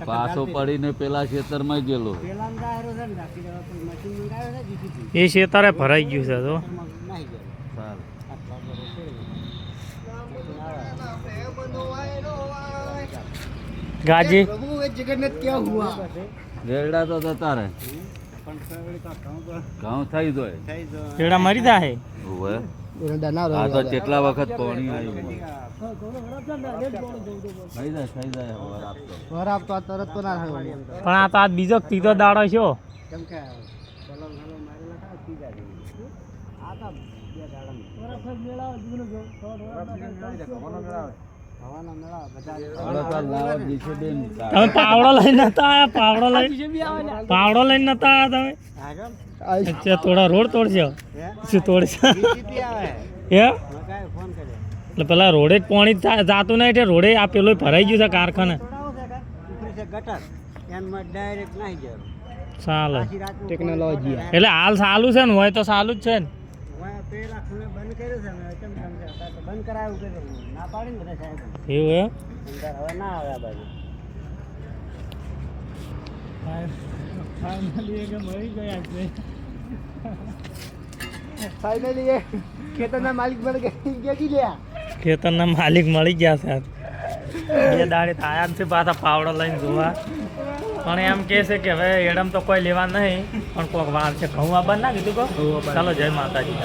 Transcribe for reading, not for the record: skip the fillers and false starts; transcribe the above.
પાછો પડીને પેલા ખેતરમાં ગયેલો એ ખેતરે ભરાઈ ગયું છે તો ગાજી जगन्नाथ क्या हुआ રેડા તો જતા રહે ઘઉં થઈ જાય રેડા મરી જાય હોવે આ તો કેટલા વખત પાણી આવ્યું થઈ જાય और आप तो तरत तो ना है પણ આ તો આજ બીજો ત્રીજો દાડો છો તમે પાવડો લઈને નતા આયા પાવડો લઈને નતા આયા તમે થોડા રોડ તોડશો શું તોડશો એટલે પેલા રોડે જ પાણી જાતું નહીં એટલે રોડે આ પેલું ભરાઈ ગયું છે કારખાને ચાલે टेक्नोलॉजी એટલે હાલ સાલું છે ને હોય તો સાલું જ છે ને એવું એમ फाइनली ये खेतना मालिक बन गए क्या की लिया ખેતરના માલિક મળી ગયા છે બે દાડે આયા છે પાછા પાવડો લઈને જોવા પણ એમ કહે છે કે હવે એડમ તો કોઈ લેવા નહીં પણ કોઈક વાર છે ઘઉં આ બંધ ના કીધું કહો ચાલો જય માતાજી.